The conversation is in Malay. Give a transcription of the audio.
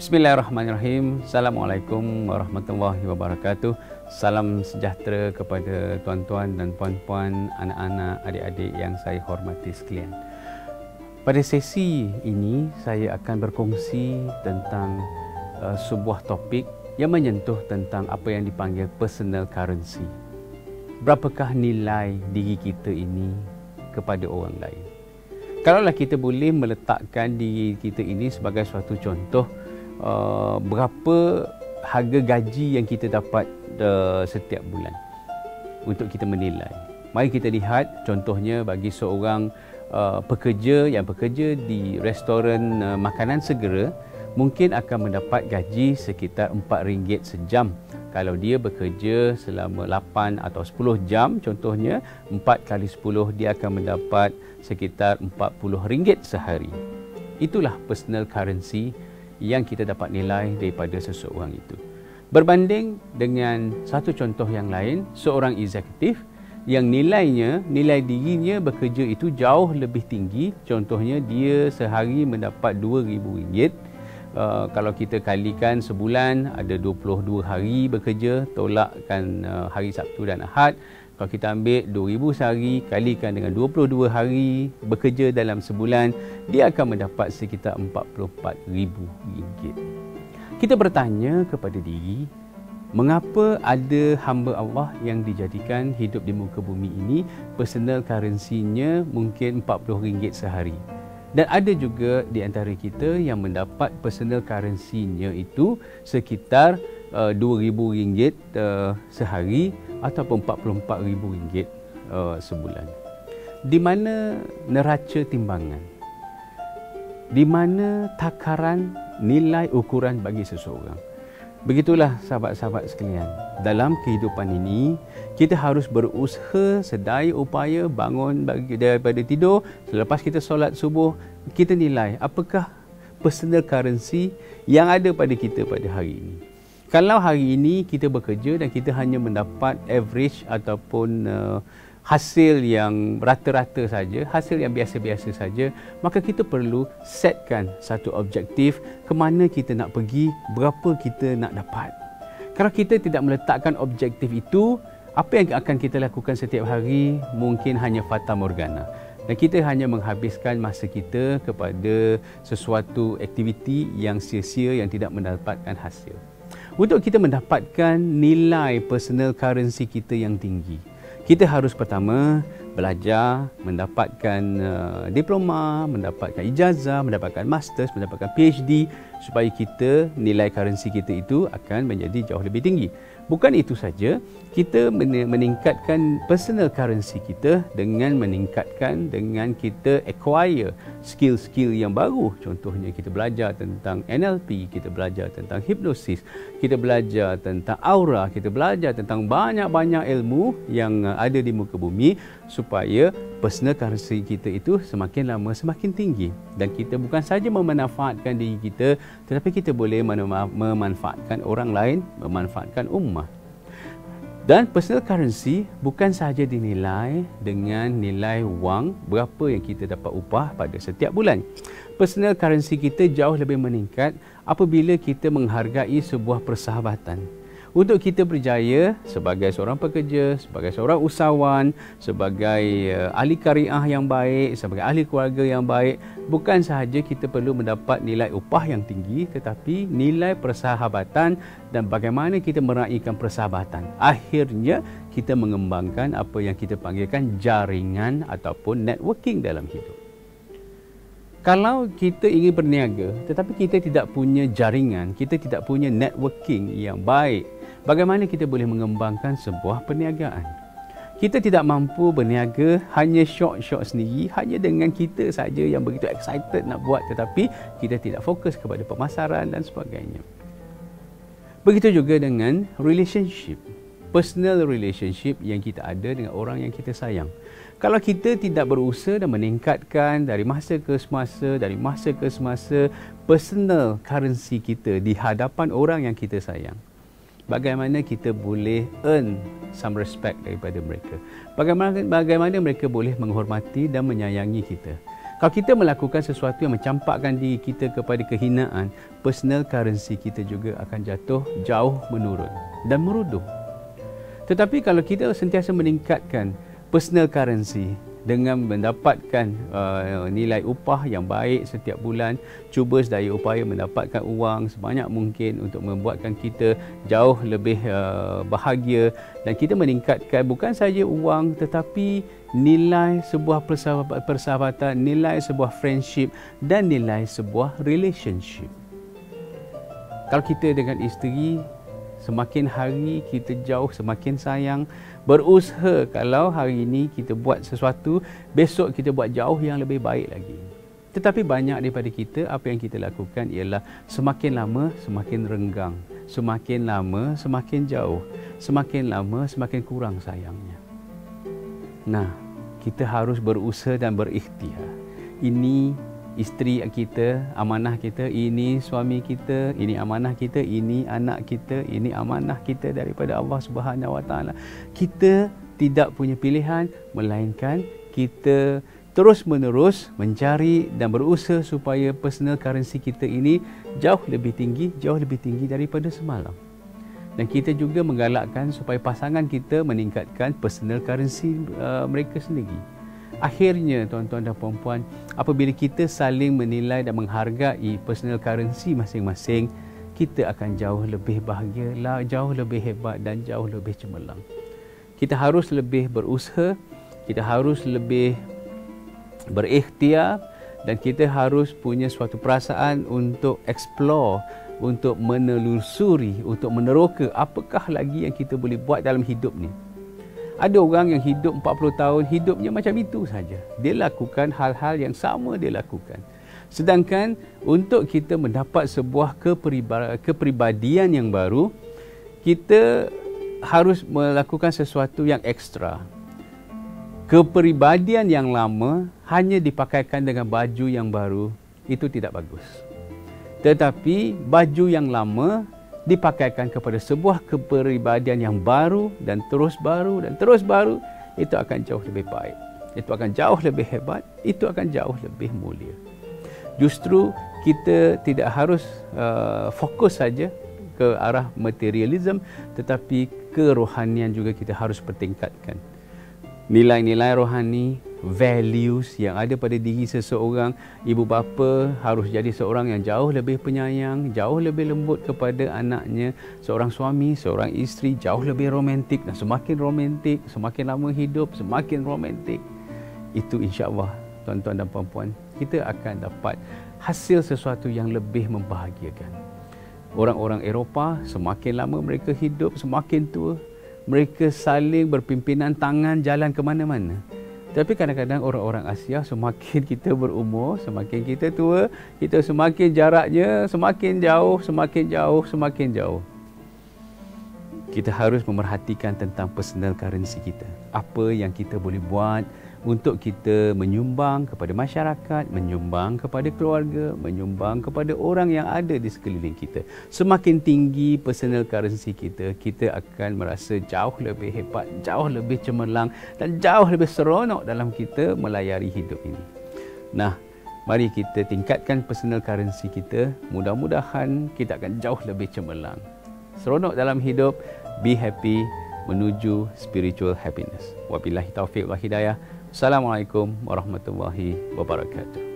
Bismillahirrahmanirrahim. Assalamualaikum warahmatullahi wabarakatuh. Salam sejahtera kepada tuan-tuan dan puan-puan, anak-anak, adik-adik yang saya hormati sekalian. Pada sesi ini saya akan berkongsi tentang sebuah topik yang menyentuh tentang apa yang dipanggil personal currency. Berapakah nilai diri kita ini kepada orang lain? Kalaulah kita boleh meletakkan diri kita ini sebagai suatu contoh, berapa harga gaji yang kita dapat setiap bulan untuk kita menilai. Mari kita lihat contohnya bagi seorang pekerja yang bekerja di restoran makanan segera, mungkin akan mendapat gaji sekitar RM4 sejam. Kalau dia bekerja selama 8 atau 10 jam, contohnya 4 kali 10, dia akan mendapat sekitar RM40 sehari. Itulah personal currency yang kita dapat nilai daripada seseorang itu. Berbanding dengan satu contoh yang lain, seorang eksekutif yang nilai dirinya bekerja itu jauh lebih tinggi. Contohnya dia sehari mendapat RM2,000. Kalau kita kalikan sebulan ada 22 hari bekerja, tolakkan hari Sabtu dan Ahad. Kalau kita ambil 2,000 sehari kalikan dengan 22 hari bekerja dalam sebulan, dia akan mendapat sekitar RM44,000. Kita bertanya kepada diri, mengapa ada hamba Allah yang dijadikan hidup di muka bumi ini personal currency-nya mungkin RM40 sehari? Dan ada juga di antara kita yang mendapat personal currency-nya itu sekitar RM2,000 sehari ataupun RM44,000 sebulan. Di mana neraca timbangan? Di mana takaran nilai ukuran bagi seseorang? Begitulah sahabat-sahabat sekalian, dalam kehidupan ini kita harus berusaha sedaya upaya bangun daripada tidur. Selepas kita solat subuh, kita nilai apakah personal currency yang ada pada kita pada hari ini. Kalau hari ini kita bekerja dan kita hanya mendapat average ataupun hasil yang rata-rata saja, hasil yang biasa-biasa saja, maka kita perlu setkan satu objektif ke mana kita nak pergi, berapa kita nak dapat. Kalau kita tidak meletakkan objektif itu, apa yang akan kita lakukan setiap hari mungkin hanya fata morgana. Dan kita hanya menghabiskan masa kita kepada sesuatu aktiviti yang sia-sia yang tidak mendapatkan hasil. Untuk kita mendapatkan nilai personal currency kita yang tinggi, kita harus pertama belajar, mendapatkan diploma, mendapatkan ijazah, mendapatkan masters, mendapatkan PhD, supaya kita nilai currency kita itu akan menjadi jauh lebih tinggi. Bukan itu saja, kita meningkatkan personal currency kita dengan kita acquire skill-skill yang baru. Contohnya kita belajar tentang NLP, kita belajar tentang hipnosis, kita belajar tentang aura, kita belajar tentang banyak-banyak ilmu yang ada di muka bumi supaya personal currency kita itu semakin lama semakin tinggi. Dan kita bukan saja memanfaatkan diri kita, tetapi kita boleh memanfaatkan orang lain, memanfaatkan ummah. Dan personal currency bukan sahaja dinilai dengan nilai wang, berapa yang kita dapat upah pada setiap bulan. Personal currency kita jauh lebih meningkat apabila kita menghargai sebuah persahabatan. Untuk kita berjaya sebagai seorang pekerja, sebagai seorang usahawan, sebagai ahli kariah yang baik, sebagai ahli keluarga yang baik, bukan sahaja kita perlu mendapat nilai upah yang tinggi, tetapi nilai persahabatan dan bagaimana kita meraihkan persahabatan. Akhirnya kita mengembangkan apa yang kita panggilkan jaringan ataupun networking dalam hidup. Kalau kita ingin berniaga tetapi kita tidak punya jaringan, kita tidak punya networking yang baik, bagaimana kita boleh mengembangkan sebuah perniagaan? Kita tidak mampu berniaga hanya syok-syok sendiri, hanya dengan kita saja yang begitu excited nak buat, tetapi kita tidak fokus kepada pemasaran dan sebagainya. Begitu juga dengan relationship, personal relationship yang kita ada dengan orang yang kita sayang. Kalau kita tidak berusaha dan meningkatkan dari masa ke semasa personal currency kita di hadapan orang yang kita sayang, bagaimana kita boleh earn some respect daripada mereka? Bagaimana mereka boleh menghormati dan menyayangi kita? Kalau kita melakukan sesuatu yang mencampakkan diri kita kepada kehinaan, personal currency kita juga akan jatuh jauh menurun dan meruduh. Tetapi kalau kita sentiasa meningkatkan personal currency dengan mendapatkan nilai upah yang baik setiap bulan, cuba sedaya upaya mendapatkan uang sebanyak mungkin untuk membuatkan kita jauh lebih bahagia, dan kita meningkatkan bukan saja uang tetapi nilai sebuah persahabatan, nilai sebuah friendship dan nilai sebuah relationship. Kalau kita dengan isteri, semakin hari kita jauh semakin sayang, berusaha kalau hari ini kita buat sesuatu, besok kita buat jauh yang lebih baik lagi. Tetapi banyak daripada kita, apa yang kita lakukan ialah semakin lama semakin renggang, semakin lama semakin jauh, semakin lama semakin kurang sayangnya. Nah, kita harus berusaha dan berikhtiar. Ini isteri kita, amanah kita, ini suami kita, ini amanah kita, ini anak kita, ini amanah kita daripada Allah Subhanahu Wa Taala. Kita tidak punya pilihan melainkan kita terus-menerus mencari dan berusaha supaya personal currency kita ini jauh lebih tinggi daripada semalam. Dan kita juga menggalakkan supaya pasangan kita meningkatkan personal currency mereka sendiri. Akhirnya tuan-tuan dan puan-puan, apabila kita saling menilai dan menghargai personal currency masing-masing, kita akan jauh lebih bahagia, jauh lebih hebat dan jauh lebih cemerlang. Kita harus lebih berusaha, kita harus lebih berikhtiar, dan kita harus punya suatu perasaan untuk explore, untuk menelusuri, untuk meneroka apakah lagi yang kita boleh buat dalam hidup ni. Ada orang yang hidup 40 tahun, hidupnya macam itu saja. Dia lakukan hal-hal yang sama dia lakukan. Sedangkan untuk kita mendapat sebuah kepribadian yang baru, kita harus melakukan sesuatu yang ekstra. Kepribadian yang lama hanya dipakaikan dengan baju yang baru, itu tidak bagus. Tetapi baju yang lama dipakaikan kepada sebuah kepribadian yang baru dan terus baru dan terus baru, itu akan jauh lebih baik, itu akan jauh lebih hebat, itu akan jauh lebih mulia. Justru kita tidak harus fokus saja ke arah materialism, tetapi kerohanian juga kita harus pertingkatkan. Nilai-nilai rohani, values yang ada pada diri seseorang, ibu bapa harus jadi seorang yang jauh lebih penyayang, jauh lebih lembut kepada anaknya. Seorang suami, seorang isteri jauh lebih romantik, dan semakin romantik, semakin lama hidup, semakin romantik. Itu insya-Allah tuan-tuan dan puan-puan, kita akan dapat hasil sesuatu yang lebih membahagiakan. Orang-orang Eropah, semakin lama mereka hidup, semakin tua, mereka saling berpimpinan tangan jalan ke mana-mana. Tapi kadang-kadang orang-orang Asia, semakin kita berumur, semakin kita tua, kita semakin jaraknya semakin jauh, semakin jauh, semakin jauh. Kita harus memerhatikan tentang personal currency kita. Apa yang kita boleh buat untuk kita menyumbang kepada masyarakat, menyumbang kepada keluarga, menyumbang kepada orang yang ada di sekeliling kita. Semakin tinggi personal currency kita, kita akan merasa jauh lebih hebat, jauh lebih cemerlang dan jauh lebih seronok dalam kita melayari hidup ini. Nah, mari kita tingkatkan personal currency kita. Mudah-mudahan kita akan jauh lebih cemerlang. Seronok dalam hidup, be happy, menuju spiritual happiness. Wabillahi taufiq wal hidayah. Assalamualaikum warahmatullahi wabarakatuh.